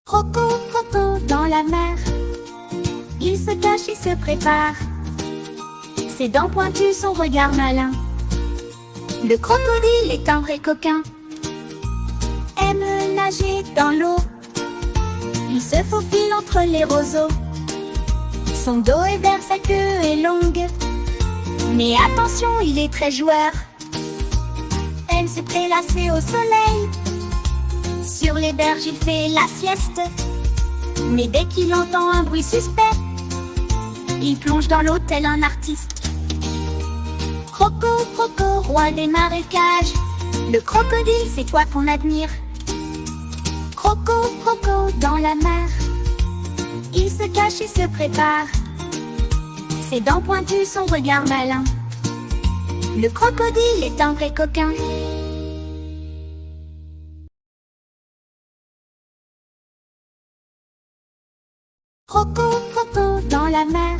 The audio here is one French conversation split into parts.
Croco, croco dans la mer. Il se cache et se prépare. Ses dents pointues, son regard malin. Le crocodile est un vrai coquin. Aime nager dans l'eau. Il se faufile entre les roseaux. Son dos est vert, sa queue est longue. Mais attention, il est très joueur. Aime se prélasser au soleil. Sur les berges, il fait la sieste. Mais dès qu'il entend un bruit suspect, il plonge dans l'eau tel un artiste. Croco, croco, roi des marécages. Le crocodile, c'est toi qu'on admire. Croco, croco dans la mer. Il se cache et se prépare. Ses dents pointues, son regard malin. Le crocodile est un vrai coquin. Croco, croco dans la mer.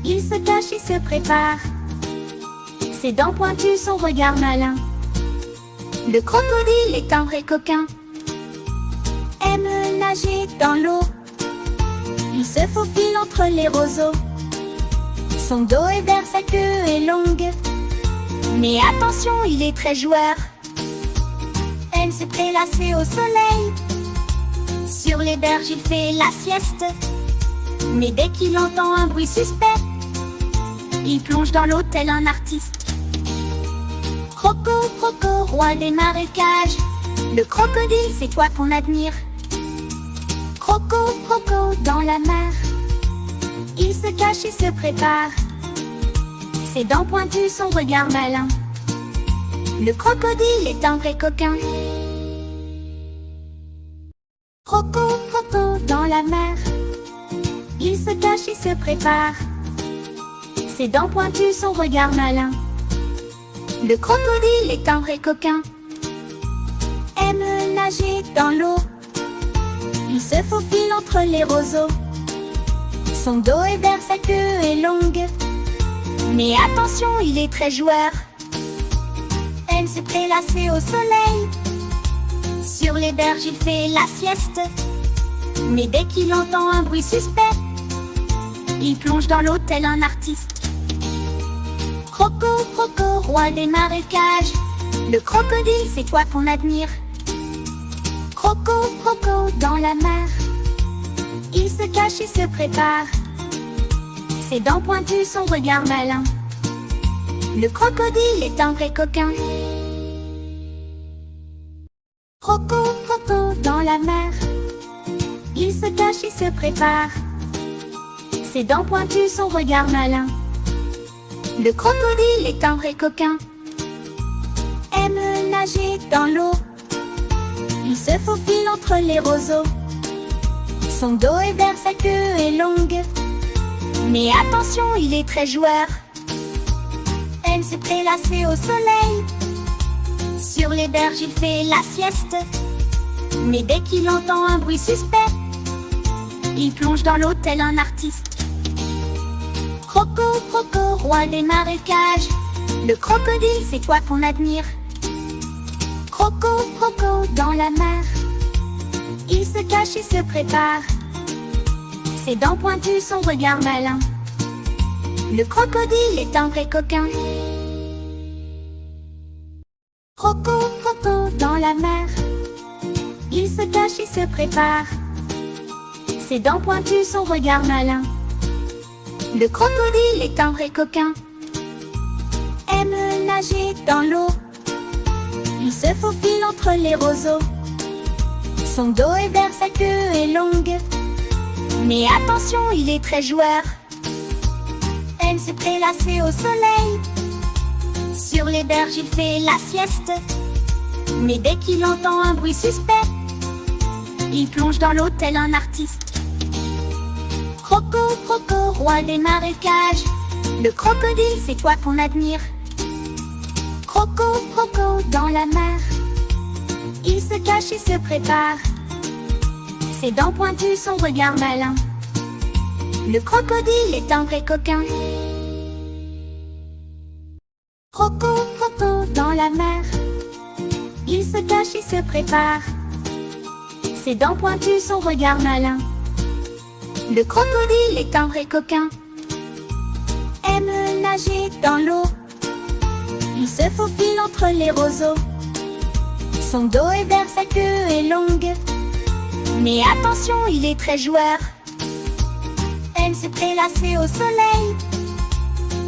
Il se cache et se prépare. Ses dents pointues, son regard malin. Le crocodile est un vrai coquin. Aime nager dans l'eau. Il se faufile entre les roseaux. Son dos est vert, sa queue est longue. Mais attention, il est très joueur. Aime se prélasser au soleil. Sur les berges, il fait la sieste. Mais dès qu'il entend un bruit suspect, il plonge dans l'eau tel un artiste. Croco, croco, roi des marécages. Le crocodile, c'est toi qu'on admire. Croco, croco dans la mer. Il se cache et se prépare. Ses dents pointues, son regard malin. Le crocodile est un vrai coquin. Croco, croco dans la mer. Il se cache et se prépare. Ses dents pointues, son regard malin. Le crocodile est un vrai coquin. Aime nager dans l'eau. Il se faufile entre les roseaux. Son dos est vert, sa queue est longue. Mais attention, il est très joueur. Aime se prélasser au soleil. Sur les berges, il fait la sieste. Mais dès qu'il entend un bruit suspect, il plonge dans l'eau tel un artiste. Croco, croco, roi des marécages. Le crocodile, c'est toi qu'on admire. Croco, croco dans la mer. Il se cache et se prépare. Ses dents pointues, son regard malin. Le crocodile est un vrai coquin. Croco, croco dans la mer. Il se cache et se prépare. Ses dents pointues, son regard malin. Le crocodile est un vrai coquin. Aime nager dans l'eau. Il se faufile entre les roseaux. Son dos est vert, sa queue est longue. Mais attention, il est très joueur. Aime se prélasser au soleil. Sur les berges, il fait la sieste. Mais dès qu'il entend un bruit suspect, il plonge dans l'eau tel un artiste. Croco, croco, roi des marécages. Le crocodile, c'est toi qu'on admire. Croco, croco dans la mer. Il se cache et se prépare. Ses dents pointues, son regard malin. Le crocodile est un vrai coquin. Croco, croco dans la mer. Il se cache et se prépare. Ses dents pointues, son regard malin. Le crocodile est un vrai coquin. Aime nager dans l'eau. Il se faufile entre les roseaux. Son dos est vert, sa queue est longue. Mais attention, il est très joueur. Aime se prélasser au soleil. Sur les berges, il fait la sieste. Mais dès qu'il entend un bruit suspect, il plonge dans l'eau tel un artiste. Croco, croco, roi des marécages. Le crocodile, c'est toi qu'on admire. Croco, croco dans la mer. Il se cache et se prépare. Ses dents pointues, son regard malin. Le crocodile est un vrai coquin. Croco, croco dans la mer. Il se cache et se prépare. Ses dents pointues, son regard malin. Le crocodile est un vrai coquin. Aime nager dans l'eau. Il se faufile entre les roseaux. Son dos est vert, sa queue est longue. Mais attention, il est très joueur. Aime se prélasser au soleil.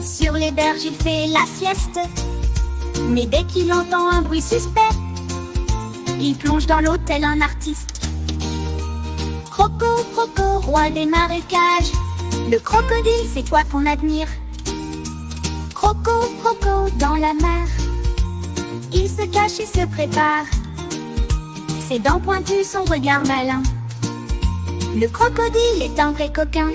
Sur les berges, il fait la sieste. Mais dès qu'il entend un bruit suspect, il plonge dans l'eau tel un artiste. Croco, croco, roi des marécages. Le crocodile, c'est toi qu'on admire. Croco, croco, dans la mer. Il se cache et se prépare. Ses dents pointues, son regard malin. Le crocodile est un vrai coquin.